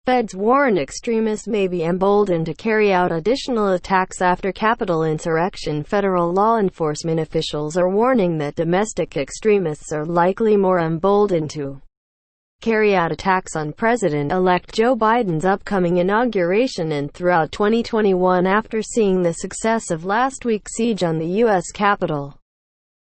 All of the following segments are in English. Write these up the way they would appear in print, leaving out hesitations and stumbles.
Feds warn extremists may be emboldened to carry out additional attacks after Capitol insurrection. Federal law enforcement officials are warning that domestic extremists are likely more emboldened to carry out attacks on President-elect Joe Biden's upcoming inauguration and throughout 2021 after seeing the success of last week's siege on the U.S. Capitol.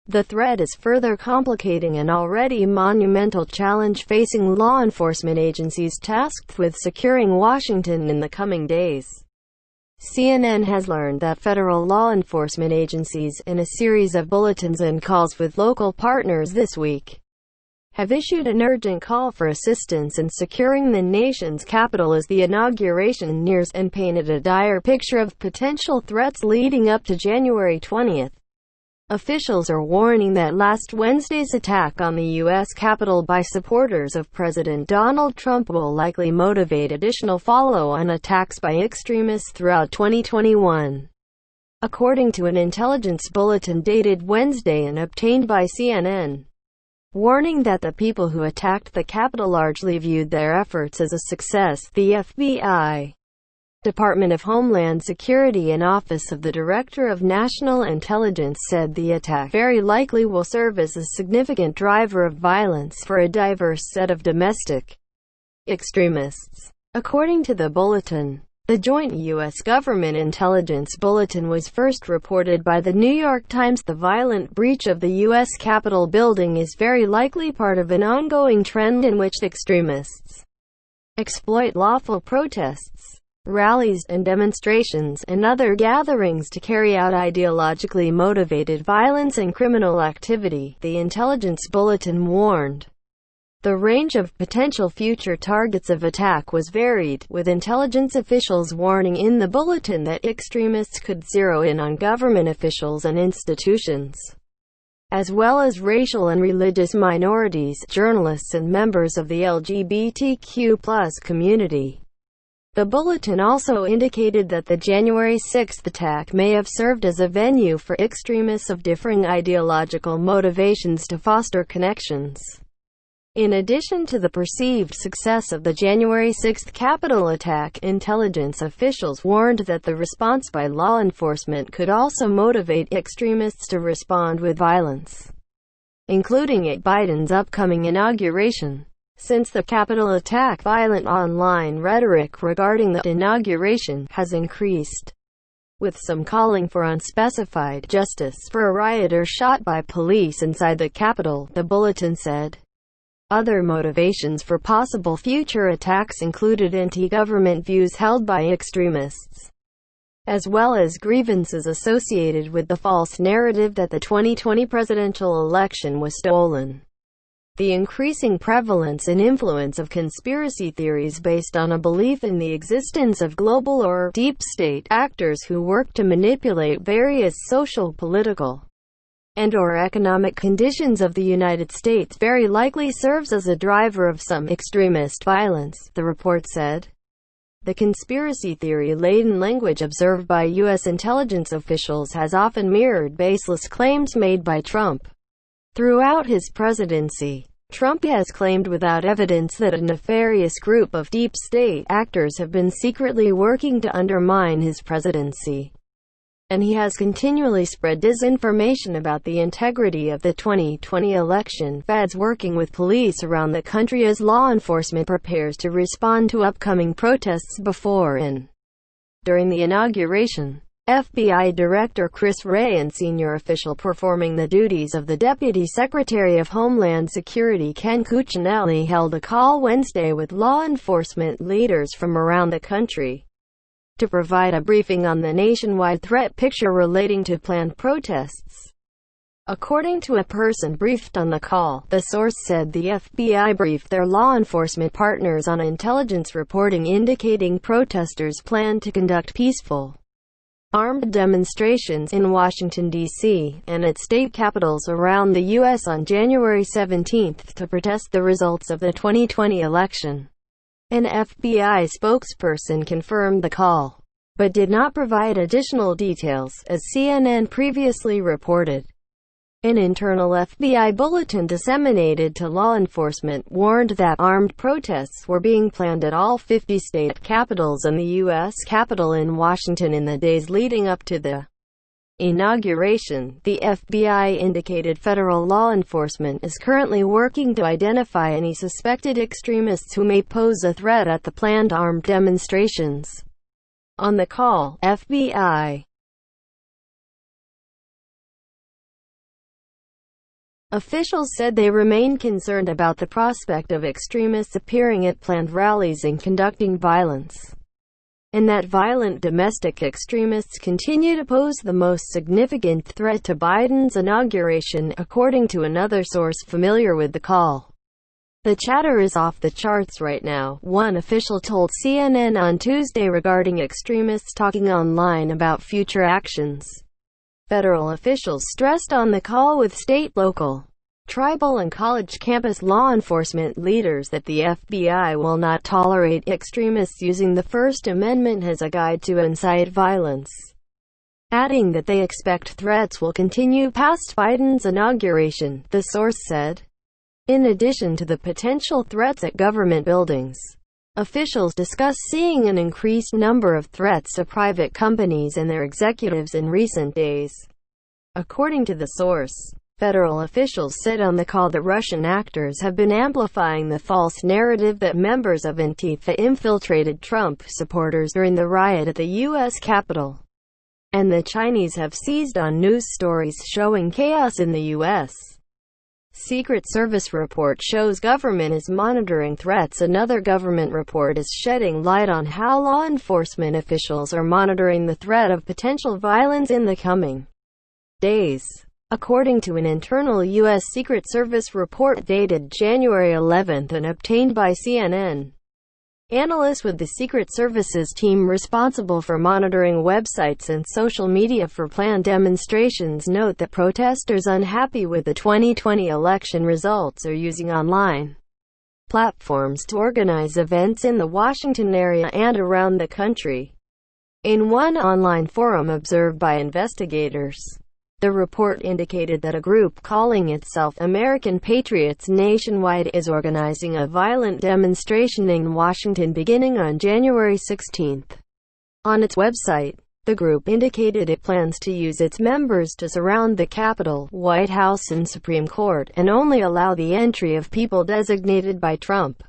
The threat is further complicating an already monumental challenge facing law enforcement agencies tasked with securing Washington in the coming days. CNN has learned that federal law enforcement agencies, in a series of bulletins and calls with local partners this week, have issued an urgent call for assistance in securing the nation's capital as the inauguration nears, and painted a dire picture of potential threats leading up to January 20th. Officials are warning that last Wednesday's attack on the U.S. Capitol by supporters of President Donald Trump will likely motivate additional follow-on attacks by extremists throughout 2021. According to an intelligence bulletin dated Wednesday and obtained by CNN, warning that the people who attacked the Capitol largely viewed their efforts as a success, the FBI, Department of Homeland Security and Office of the Director of National Intelligence said the attack very likely will serve as a significant driver of violence for a diverse set of domestic extremists. According to the bulletin, the joint U.S. government intelligence bulletin was first reported by the New York Times. The violent breach of the U.S. Capitol building is very likely part of an ongoing trend in which extremists exploit lawful protests, rallies, and demonstrations, and other gatherings to carry out ideologically motivated violence and criminal activity, the intelligence bulletin warned. The range of potential future targets of attack was varied, with intelligence officials warning in the bulletin that extremists could zero in on government officials and institutions, as well as racial and religious minorities, journalists, and members of the LGBTQ+ community. The bulletin also indicated that the January 6 attack may have served as a venue for extremists of differing ideological motivations to foster connections. In addition to the perceived success of the January 6 Capitol attack, intelligence officials warned that the response by law enforcement could also motivate extremists to respond with violence, including at Biden's upcoming inauguration. Since the Capitol attack, violent online rhetoric regarding the inauguration has increased, with some calling for unspecified justice for a rioter shot by police inside the Capitol, the bulletin said. Other motivations for possible future attacks included anti-government views held by extremists, as well as grievances associated with the false narrative that the 2020 presidential election was stolen. The increasing prevalence and influence of conspiracy theories based on a belief in the existence of global or deep state actors who work to manipulate various social, political, and/or economic conditions of the United States very likely serves as a driver of some extremist violence, the report said. The conspiracy theory-laden language observed by U.S. intelligence officials has often mirrored baseless claims made by Trump. Throughout his presidency, Trump has claimed without evidence that a nefarious group of deep state actors have been secretly working to undermine his presidency. And he has continually spread disinformation about the integrity of the 2020 election. Feds working with police around the country as law enforcement prepares to respond to upcoming protests before and during the inauguration. FBI Director Chris Wray and senior official performing the duties of the Deputy Secretary of Homeland Security Ken Cuccinelli held a call Wednesday with law enforcement leaders from around the country to provide a briefing on the nationwide threat picture relating to planned protests. According to a person briefed on the call, the source said the FBI briefed their law enforcement partners on intelligence reporting indicating protesters plan to conduct peaceful, armed demonstrations in Washington, D.C., and at state capitals around the U.S. on January 17 to protest the results of the 2020 election. An FBI spokesperson confirmed the call, but did not provide additional details, as CNN previously reported. An internal FBI bulletin disseminated to law enforcement warned that armed protests were being planned at all 50 state capitals and the U.S. Capitol in Washington in the days leading up to the inauguration. The FBI indicated federal law enforcement is currently working to identify any suspected extremists who may pose a threat at the planned armed demonstrations. On the call, FBI officials said they remain concerned about the prospect of extremists appearing at planned rallies and conducting violence, and that violent domestic extremists continue to pose the most significant threat to Biden's inauguration, according to another source familiar with the call. "The chatter is off the charts right now," one official told CNN on Tuesday regarding extremists talking online about future actions. Federal officials stressed on the call with state, local, tribal and college campus law enforcement leaders that the FBI will not tolerate extremists using the First Amendment as a guide to incite violence, adding that they expect threats will continue past Biden's inauguration, the source said. In addition to the potential threats at government buildings, officials discussed seeing an increased number of threats to private companies and their executives in recent days. According to the source, federal officials said on the call that Russian actors have been amplifying the false narrative that members of Antifa infiltrated Trump supporters during the riot at the U.S. Capitol, and the Chinese have seized on news stories showing chaos in the U.S. Secret Service report shows government is monitoring threats. Another government report is shedding light on how law enforcement officials are monitoring the threat of potential violence in the coming days. According to an internal U.S. Secret Service report dated January 11 and obtained by CNN, analysts with the Secret Service's team responsible for monitoring websites and social media for planned demonstrations note that protesters unhappy with the 2020 election results are using online platforms to organize events in the Washington area and around the country. In one online forum observed by investigators, the report indicated that a group calling itself American Patriots Nationwide is organizing a violent demonstration in Washington beginning on January 16. On its website, the group indicated it plans to use its members to surround the Capitol, White House and Supreme Court, and only allow the entry of people designated by Trump.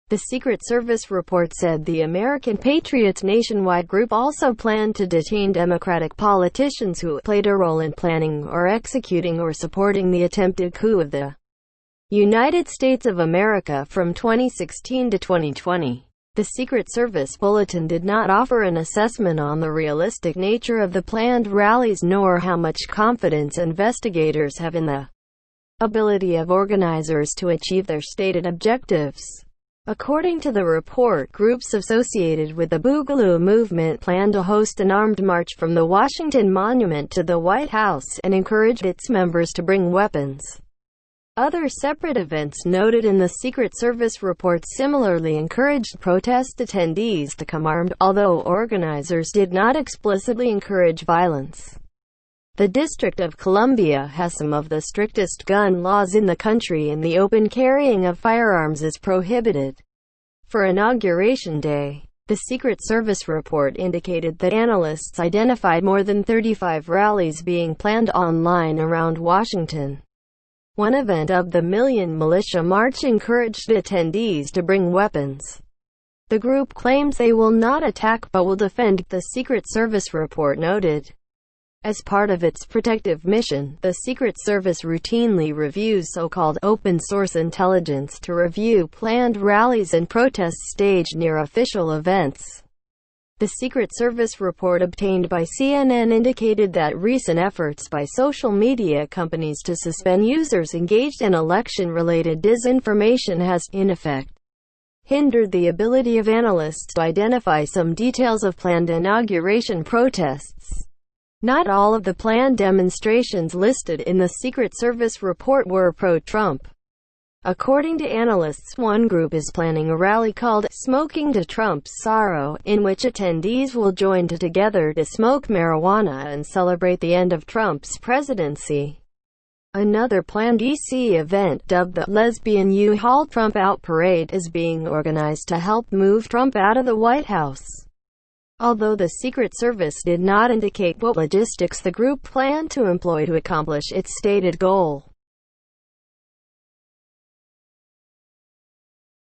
The Secret Service report said the American Patriots Nationwide group also planned to detain Democratic politicians who played a role in planning or executing or supporting the attempted coup of the United States of America from 2016 to 2020. The Secret Service bulletin did not offer an assessment on the realistic nature of the planned rallies nor how much confidence investigators have in the ability of organizers to achieve their stated objectives. According to the report, groups associated with the Boogaloo movement plan to host an armed march from the Washington Monument to the White House and encouraged its members to bring weapons. Other separate events noted in the Secret Service report similarly encouraged protest attendees to come armed, although organizers did not explicitly encourage violence. The District of Columbia has some of the strictest gun laws in the country and the open carrying of firearms is prohibited. For Inauguration Day, the Secret Service report indicated that analysts identified more than 35 rallies being planned online around Washington. One event of the Million Militia March encouraged attendees to bring weapons. The group claims they will not attack but will defend, the Secret Service report noted. As part of its protective mission, the Secret Service routinely reviews so-called open-source intelligence to review planned rallies and protests staged near official events. The Secret Service report obtained by CNN indicated that recent efforts by social media companies to suspend users engaged in election-related disinformation has, in effect, hindered the ability of analysts to identify some details of planned inauguration protests. Not all of the planned demonstrations listed in the Secret Service report were pro-Trump. According to analysts, one group is planning a rally called "Smoking to Trump's Sorrow," in which attendees will join together to smoke marijuana and celebrate the end of Trump's presidency. Another planned DC event, dubbed the Lesbian U-Haul Trump Out Parade, is being organized to help move Trump out of the White House. Although the Secret Service did not indicate what logistics the group planned to employ to accomplish its stated goal.